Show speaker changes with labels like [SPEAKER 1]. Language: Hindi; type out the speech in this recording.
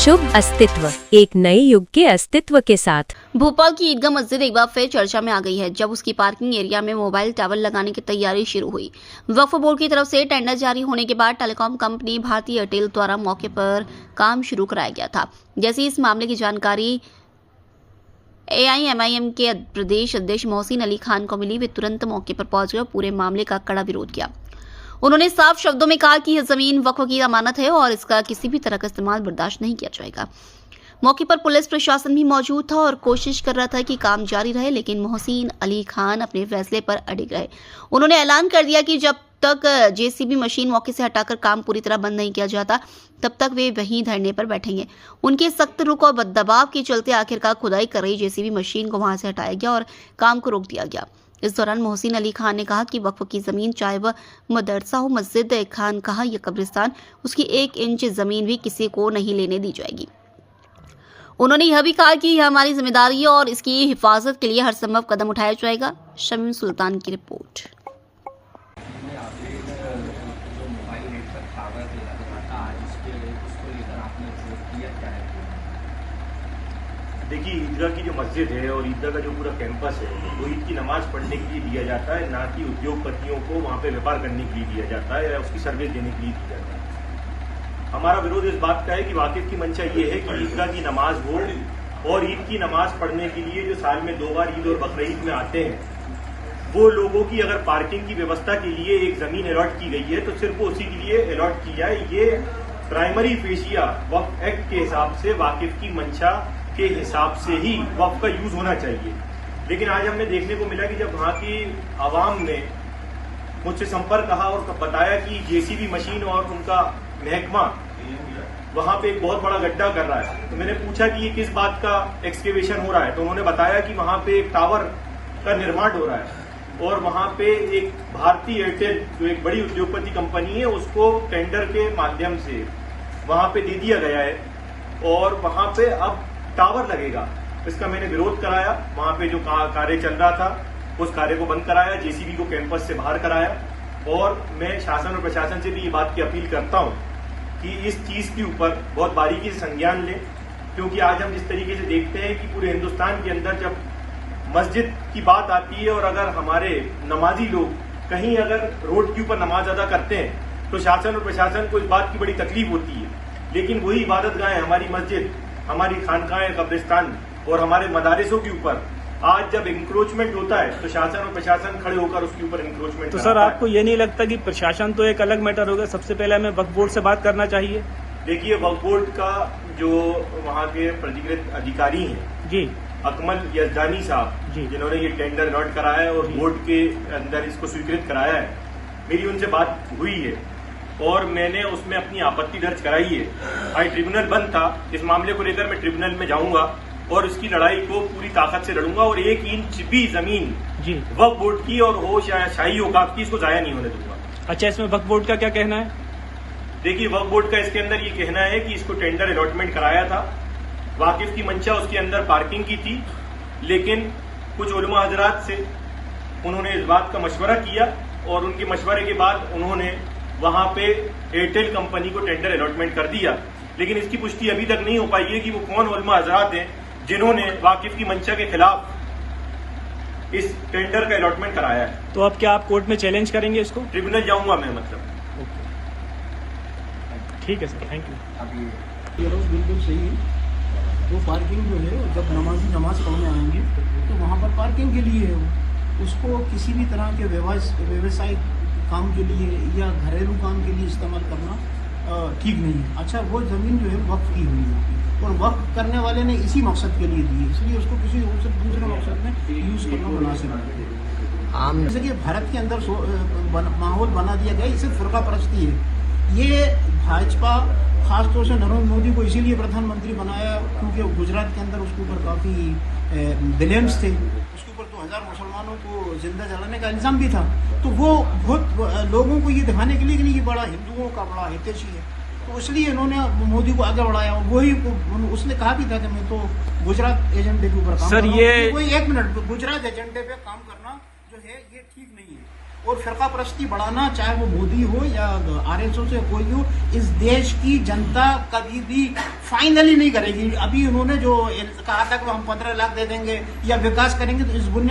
[SPEAKER 1] शुभ अस्तित्व, एक नए युग के अस्तित्व के साथ।
[SPEAKER 2] भोपाल की ईदगाह मस्जिद एक बार फिर चर्चा में आ गई है जब उसकी पार्किंग एरिया में मोबाइल टावर लगाने की तैयारी शुरू हुई। वक्फ बोर्ड की तरफ से टेंडर जारी होने के बाद टेलीकॉम कंपनी भारती एयरटेल द्वारा मौके पर काम शुरू कराया गया था। जैसे इस मामले की जानकारी AIMIM के प्रदेश अध्यक्ष मोहसिन अली खान को मिली, वे तुरंत मौके पर पहुंचकर पूरे मामले का कड़ा विरोध किया। उन्होंने साफ शब्दों में कहा कि यह जमीन वक्फ की अमानत है और इसका किसी भी तरह का इस्तेमाल बर्दाश्त नहीं किया जाएगा। मौके पर पुलिस प्रशासन भी मौजूद था और कोशिश कर रहा था कि काम जारी रहे, लेकिन मोहसिन अली खान अपने फैसले पर अड़िग रहे। उन्होंने ऐलान कर दिया कि जब तक JCB मशीन मौके से हटाकर काम पूरी तरह बंद नहीं किया जाता, तब तक वे वहीं धरने पर बैठेंगे। उनके सख्त रुख और दबाव के चलते आखिरकार खुदाई कर रही JCB मशीन को वहां से हटाया गया और काम को रोक दिया गया। इस दौरान मोहसिन अली खान ने कहा कि वक्फ की जमीन, चाहे वह मदरसा हो, मस्जिद, खानकाह या कब्रिस्तान, उसकी 1 इंच जमीन भी किसी को नहीं लेने दी जाएगी। उन्होंने यह भी कहा कि यह हमारी जिम्मेदारी है और इसकी हिफाजत के लिए हर संभव कदम उठाया जाएगा। शमीम सुल्तान की रिपोर्ट।
[SPEAKER 3] देखिए, ईदगाह की जो मस्जिद है और ईदगाह का जो पूरा कैंपस है वो ईद की नमाज पढ़ने के लिए दिया जाता है, ना कि उद्योगपतियों को वहाँ पे व्यापार करने के लिए दिया जाता है या उसकी सर्विस देने के लिए दिया जाता है। हमारा विरोध इस बात का है कि वाकिफ की मंशा ये है कि ईदगाह की नमाज हो और ईद की नमाज पढ़ने के लिए जो साल में 2 बार ईद और बकरीद में आते हैं, वो लोगों की अगर पार्किंग की व्यवस्था के लिए एक जमीन अलॉट की गई है तो सिर्फ वो उसी के लिए अलॉट की जाए। ये प्राइमरी फेशिया वक्फ एक्ट के हिसाब से वाकिफ की मंशा के हिसाब से ही वक्फ का यूज होना चाहिए। लेकिन आज हमने देखने को मिला कि जब वहां की आवाम ने मुझसे संपर्क कहा और बताया कि JCB मशीन और उनका महकमा वहां पे एक बहुत बड़ा गड्ढा कर रहा है, तो मैंने पूछा कि ये किस बात का एक्सकेवेशन हो रहा है, तो उन्होंने बताया कि वहां पे एक टावर का निर्माण हो रहा है और वहां पे एक भारती एयरटेल जो एक बड़ी उद्योगपति कंपनी है उसको टेंडर के माध्यम से वहां पे दे दिया गया है और वहां पे अब टावर लगेगा। इसका मैंने विरोध कराया, वहां पे जो कार्य चल रहा था उस कार्य को बंद कराया, JCB को कैंपस से बाहर कराया और मैं शासन और प्रशासन से भी ये बात की अपील करता हूं कि इस चीज के ऊपर बहुत बारीकी से संज्ञान लें, क्योंकि आज हम जिस तरीके से देखते हैं कि पूरे हिंदुस्तान के अंदर जब मस्जिद की बात आती है और अगर हमारे नमाजी लोग कहीं अगर रोड के ऊपर नमाज अदा करते हैं तो शासन और प्रशासन को इस बात की बड़ी तकलीफ होती है, लेकिन वही इबादत गाहें, हमारी मस्जिद, हमारी खानकाहें, कब्रिस्तान और हमारे मदारिसों के ऊपर आज जब इंक्रोचमेंट होता है तो शासन और प्रशासन खड़े होकर उसके ऊपर इंक्रोचमेंट।
[SPEAKER 4] तो सर, आपको ये नहीं लगता कि प्रशासन तो एक अलग मैटर होगा, सबसे पहले हमें वक्फ बोर्ड से बात करना चाहिए?
[SPEAKER 3] देखिए, वक्फ बोर्ड का जो वहाँ के पंजीकृत अधिकारी हैं
[SPEAKER 4] जी,
[SPEAKER 3] अकमल यजदानी साहब, जिन्होंने ये टेंडर अलॉट कराया है और बोर्ड के अंदर इसको स्वीकृत कराया है, मेरी उनसे बात हुई है और मैंने उसमें अपनी आपत्ति दर्ज कराई है। आज ट्रिब्यूनल बंद था, इस मामले को लेकर मैं ट्रिब्यूनल में जाऊंगा और इसकी लड़ाई को पूरी ताकत से लड़ूंगा और 1 इंच भी जमीन वक्फ बोर्ड की और हो शाही औकाफ की, इसको जाया नहीं होने दूंगा।
[SPEAKER 4] अच्छा, इसमें वक्फ बोर्ड का क्या कहना है?
[SPEAKER 3] देखिए, वक्फ बोर्ड का इसके अंदर ये कहना है कि इसको टेंडर अलॉटमेंट कराया था, वाकिफ की मंशा उसके अंदर पार्किंग की थी, लेकिन कुछ उलमा हजरात से उन्होंने इस बात का मशवरा किया और उनके मशवरे के बाद उन्होंने वहां पे एयरटेल कंपनी को टेंडर अलॉटमेंट कर दिया। लेकिन इसकी पुष्टि अभी तक नहीं हो पाई है कि वो कौन उलमा हजरात हैं जिन्होंने वाकिफ की मंशा के खिलाफ इस टेंडर का अलॉटमेंट कराया है।
[SPEAKER 4] तो अब क्या आप कोर्ट में चैलेंज करेंगे इसको?
[SPEAKER 3] ट्रिब्यूनल जाऊंगा मैं, मतलब।
[SPEAKER 4] ठीक है सर, थैंक यू।
[SPEAKER 5] बिल्कुल सही है। वो पार्किंग जो है, जब नमाजी नमाज पढ़ने आएंगे तो वहाँ पर पार्किंग के लिए है, उसको किसी भी तरह के व्यवसायिक काम के लिए या घरेलू काम के लिए इस्तेमाल करना ठीक नहीं है। अच्छा, वो ज़मीन जो है वक्फ की हुई है और वक्फ करने वाले ने इसी मकसद के लिए दी है, इसलिए उसको किसी दूसरे मकसद में यूज़ करना मुनासिब है। जैसे कि भारत के अंदर माहौल बना दिया गया, इसे फुरका परस्ती है। ये भाजपा खासतौर से नरेंद्र मोदी को इसीलिए प्रधानमंत्री बनाया क्योंकि गुजरात के अंदर उसके ऊपर काफ़ी ब्लेम्स थे, उसके ऊपर 2000 मुसलमानों को जिंदा जलाने का इल्ज़ाम भी था। तो वो बहुत लोगों को ये दिखाने के लिए कि नहीं, ये बड़ा हिंदुओं का बड़ा हितैषी है, तो इसलिए इन्होंने मोदी को आगे बढ़ाया। वही उसने कहा भी था कि मैं तो गुजरात एजेंडे के ऊपर काम कर रहा हूं। 1 मिनट, गुजरात एजेंडे पे काम करना जो है ये ठीक नहीं है। और फिरका परस्ती बढ़ाना, चाहे वो मोदी हो या आरएसओ से कोई हो, इस देश की जनता कभी भी फाइनली नहीं करेगी। अभी उन्होंने जो कहा था कि हम 15 लाख दे देंगे या विकास करेंगे, तो इस बुनियाद